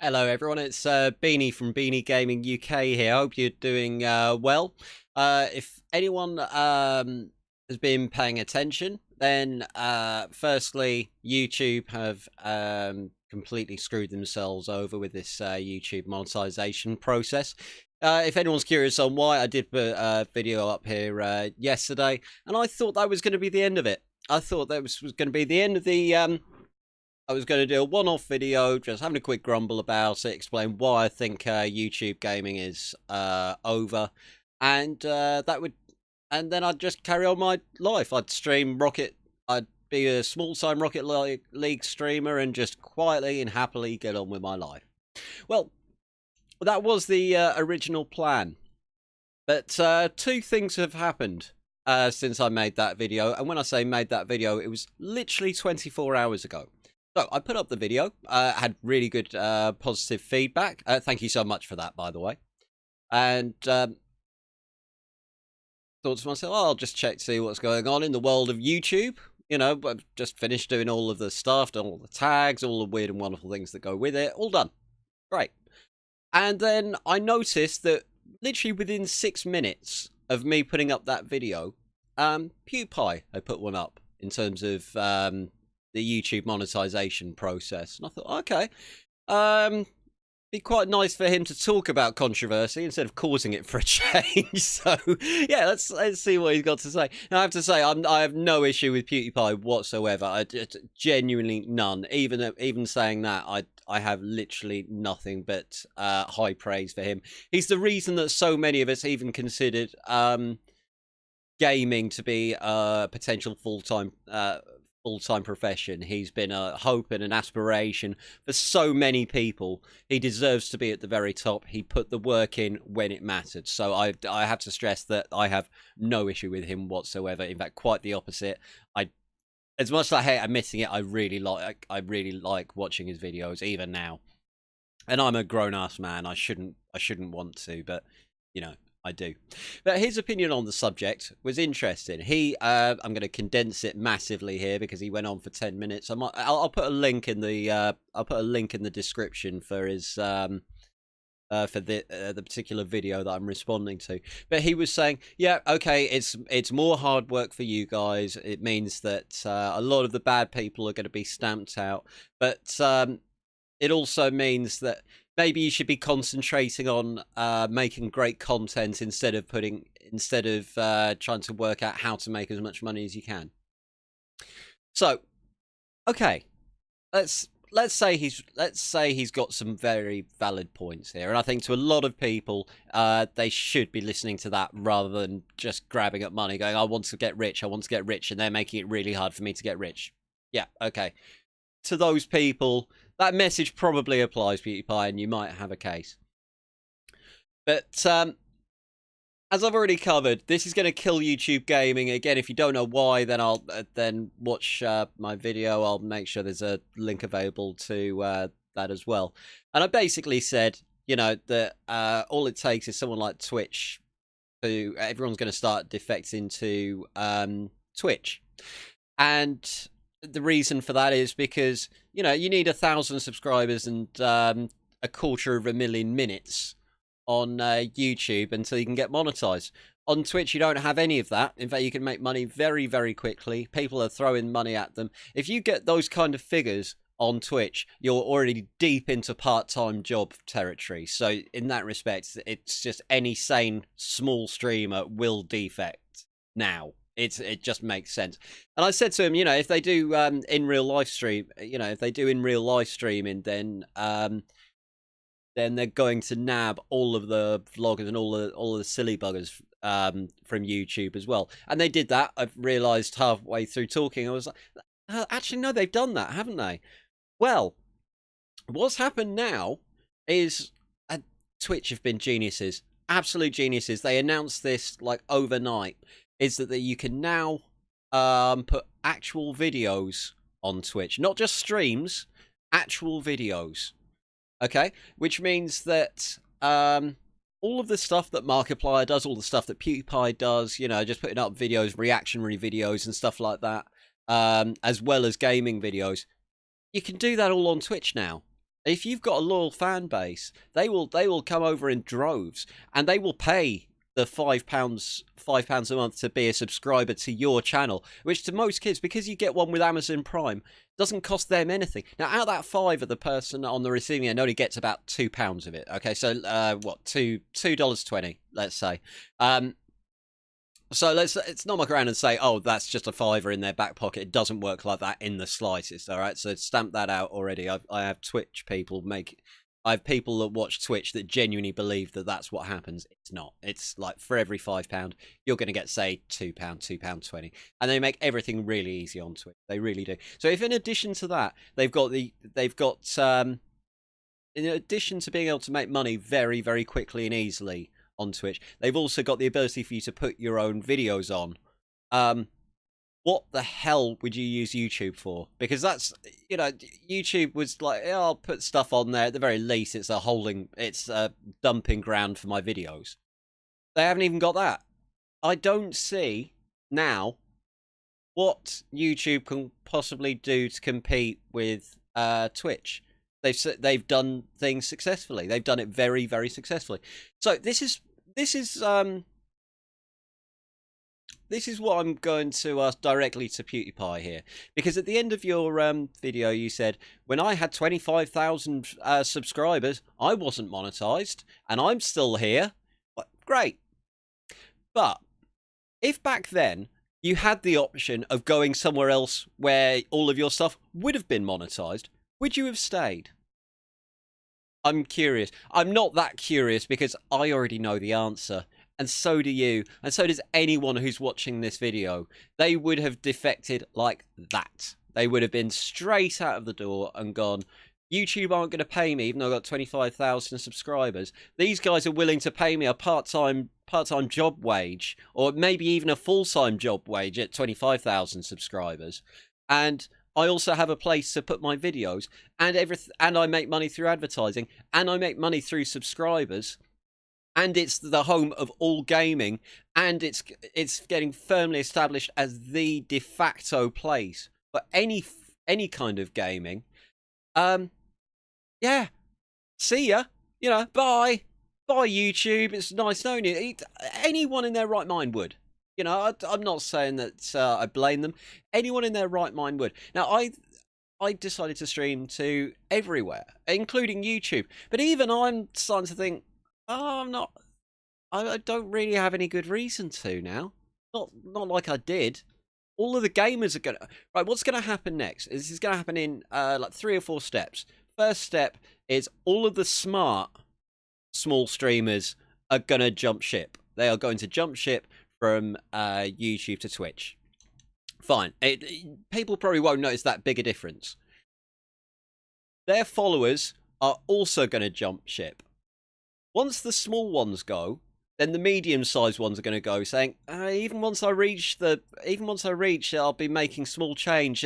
Hello everyone, it's Beany from Beany Gaming UK here. Hope you're doing well. If anyone has been paying attention, then firstly, YouTube have completely screwed themselves over with this YouTube monetization process. If anyone's curious on why, I did put a video up here yesterday, and I thought that was going to be the end of it. I thought that was going to be the end of the I was going to do a one-off video, just having a quick grumble about it, explain why I think YouTube gaming is over, and and then I'd just carry on my life. I'd stream Rocket. I'd be a small-time Rocket League streamer and just quietly and happily get on with my life. Well, that was the original plan, but two things have happened since I made that video, and when I say made that video, it was literally 24 hours ago. So I put up the video, had really good positive feedback. Thank you so much for that, by the way. And thought to myself, oh, I'll just check to see what's going on in the world of YouTube. You know, I've just finished doing all of the stuff, done all the tags, all the weird and wonderful things that go with it. All done. Great. And then I noticed that literally within 6 minutes of me putting up that video, Pewdiepie had put one up in terms of the YouTube monetization process. And I thought, okay, be quite nice for him to talk about controversy instead of causing it for a change. So yeah, let's see what he's got to say. Now I have to say, I have no issue with PewDiePie whatsoever. Genuinely none. Even saying that, I have literally nothing but high praise for him. He's the reason that so many of us even considered gaming to be a potential full-time profession. He's been a hope and an aspiration for so many people. He deserves to be at the very top. He put the work in when it mattered. So I have to stress that I have no issue with him whatsoever. In fact, quite the opposite. As much as I hate admitting it, I really like watching his videos even now. And I'm a grown-ass man. I shouldn't want to, but you know, I do. But his opinion on the subject was interesting. I'm going to condense it massively here because he went on for 10 minutes. I'll put a link in the description for his for the particular video that I'm responding to. But he was saying, yeah, okay, it's more hard work for you guys. It means that a lot of the bad people are going to be stamped out, but it also means that maybe you should be concentrating on making great content instead of trying to work out how to make as much money as you can. So, okay, let's say he's got some very valid points here, and I think to a lot of people, they should be listening to that rather than just grabbing at money, going, "I want to get rich, I want to get rich," and they're making it really hard for me to get rich. Yeah, okay. To those people, that message probably applies, PewDiePie, and you might have a case. But as I've already covered, this is going to kill YouTube gaming. Again, if you don't know why, then I'll watch my video. I'll make sure there's a link available to that as well. And I basically said, you know, that all it takes is someone like Twitch everyone's going to start defecting to Twitch. And the reason for that is because, you know, you need 1,000 subscribers and 250,000 minutes on YouTube until you can get monetized. On Twitch, you don't have any of that. In fact, you can make money very, very quickly. People are throwing money at them. If you get those kind of figures on Twitch, you're already deep into part-time job territory. So in that respect, it's just any sane small streamer will defect now. It just makes sense. And I said to him, you know, if they do in real live streaming, then they're going to nab all of the vloggers and all of the silly buggers from YouTube as well. And they did that. I've realised halfway through talking, I was like, actually, no, they've done that, haven't they? Well, what's happened now is Twitch have been geniuses, absolute geniuses. They announced this like overnight. Is that you can now put actual videos on Twitch, not just streams, actual videos. Okay, which means that all of the stuff that Markiplier does, all the stuff that PewDiePie does, you know, just putting up videos, reactionary videos and stuff like that, as well as gaming videos, you can do that all on Twitch now. If you've got a loyal fan base, they will come over in droves, and they will pay the £5 a month to be a subscriber to your channel, which to most kids, because you get one with Amazon Prime, doesn't cost them anything. Now, out of that five, of the person on the receiving end only gets about £2 of it. Okay, so what, $2.20, let's say. So let's not muck around and say, oh, that's just a fiver in their back pocket. It doesn't work like that in the slightest. All right, so stamp that out already. I have Twitch people I have people that watch Twitch that genuinely believe that that's what happens. It's not. It's like for every £5, you're going to get, say, £2, £2.20, and they make everything really easy on Twitch. They really do. So if in addition to that, they've got in addition to being able to make money very, very quickly and easily on Twitch, they've also got the ability for you to put your own videos on. What the hell would you use YouTube for? Because that's, YouTube was like, oh, I'll put stuff on there. At the very least, it's a dumping ground for my videos. They haven't even got that. I don't see now what YouTube can possibly do to compete with Twitch. They've done things successfully. They've done it very, very successfully. So this is what I'm going to ask directly to Pewdiepie here, because at the end of your video, you said, when I had 25,000 subscribers, I wasn't monetized, and I'm still here. Well, great. But if back then you had the option of going somewhere else where all of your stuff would have been monetized, would you have stayed? I'm curious. I'm not that curious because I already know the answer. And so do you. And so does anyone who's watching this video. They would have defected like that. They would have been straight out of the door and gone, YouTube aren't going to pay me even though I've got 25,000 subscribers. These guys are willing to pay me a part-time job wage, or maybe even a full-time job wage at 25,000 subscribers. And I also have a place to put my videos, and and I make money through advertising, and I make money through subscribers, and it's the home of all gaming, and it's getting firmly established as the de facto place for any kind of gaming. Yeah, see ya. Bye YouTube. It's nice knowing you. Anyone in their right mind would. I'm not saying that I blame them. Anyone in their right mind would. Now, I decided to stream to everywhere, including YouTube. But even I'm starting to think, oh, I don't really have any good reason to now. Not like I did. All of the gamers are going to... Right, what's going to happen next? This is going to happen in like 3 or 4 steps. First step is all of the smart small streamers are going to jump ship. They are going to jump ship from YouTube to Twitch. Fine. People probably won't notice that big a difference. Their followers are also going to jump ship. Once the small ones go, then the medium-sized ones are going to go, saying, even once I reach, I'll be making small change.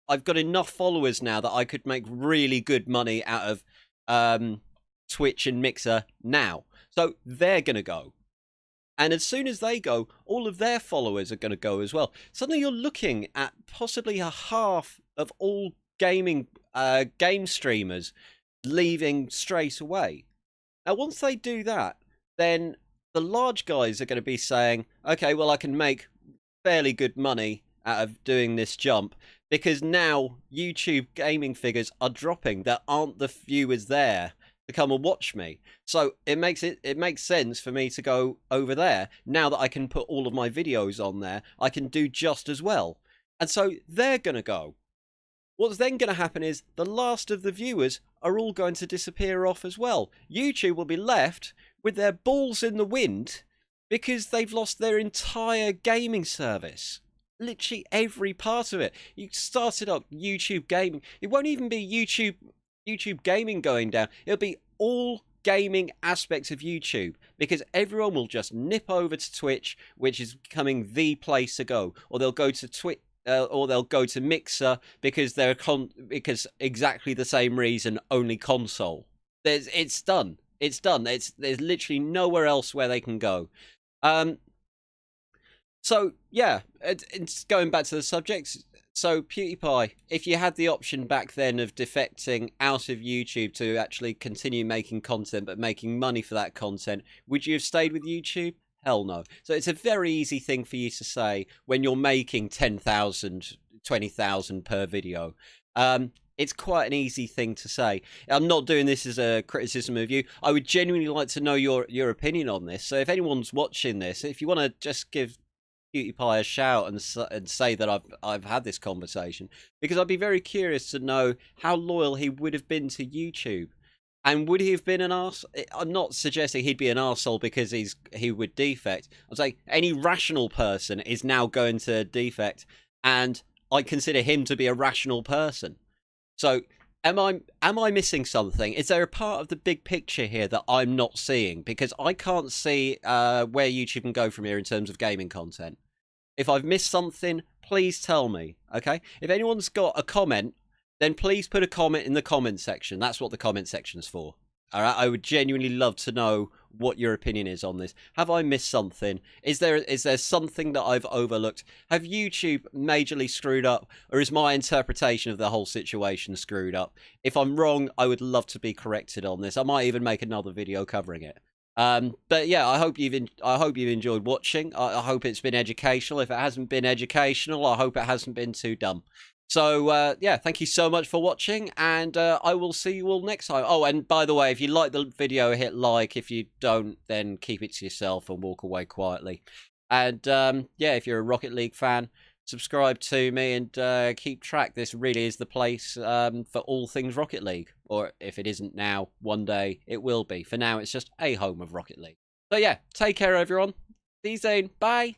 I've got enough followers now that I could make really good money out of Twitch and Mixer now. So they're going to go. And as soon as they go, all of their followers are going to go as well. Suddenly you're looking at possibly a half of all game streamers leaving straight away. Now, once they do that, then the large guys are going to be saying, okay, well, I can make fairly good money out of doing this jump, because now YouTube gaming figures are dropping. There aren't the viewers there to come and watch me. So it makes sense for me to go over there. Now that I can put all of my videos on there, I can do just as well. And so they're going to go. What's then going to happen is the last of the viewers are all going to disappear off as well. YouTube will be left with their balls in the wind because they've lost their entire gaming service. Literally every part of it. You started up YouTube gaming. It won't even be YouTube gaming going down. It'll be all gaming aspects of YouTube, because everyone will just nip over to Twitch, which is becoming the place to go, or they'll go to Twitch. Or they'll go to Mixer because because exactly the same reason, only console. It's done. It's done. There's literally nowhere else where they can go. So yeah, it's going back to the subject. So, PewDiePie, if you had the option back then of defecting out of YouTube to actually continue making content but making money for that content, would you have stayed with YouTube? Hell no. So it's a very easy thing for you to say when you're making 10,000, 20,000 per video. It's quite an easy thing to say. I'm not doing this as a criticism of you. I would genuinely like to know your opinion on this. So if anyone's watching this, if you want to just give PewDiePie a shout and say that I've had this conversation, because I'd be very curious to know how loyal he would have been to YouTube. And would he have been an arse? I'm not suggesting he'd be an arsehole because he would defect. I'm saying any rational person is now going to defect, and I consider him to be a rational person. So am I missing something? Is there a part of the big picture here that I'm not seeing? Because I can't see where YouTube can go from here in terms of gaming content. If I've missed something, please tell me, okay? If anyone's got a comment, then please put a comment in the comment section. That's what the comment section's for. All right, I would genuinely love to know what your opinion is on this. Have I missed something? Is there something that I've overlooked? Have YouTube majorly screwed up, or is my interpretation of the whole situation screwed up? If I'm wrong, I would love to be corrected on this. I might even make another video covering it. But yeah, I hope you've enjoyed watching. I hope it's been educational. If it hasn't been educational, I hope it hasn't been too dumb. So, yeah, thank you so much for watching, and I will see you all next time. Oh, and by the way, if you like the video, hit like. If you don't, then keep it to yourself and walk away quietly. And, yeah, if you're a Rocket League fan, subscribe to me and keep track. This really is the place for all things Rocket League. Or if it isn't now, one day it will be. For now, it's just a home of Rocket League. So, yeah, take care, everyone. See you soon. Bye.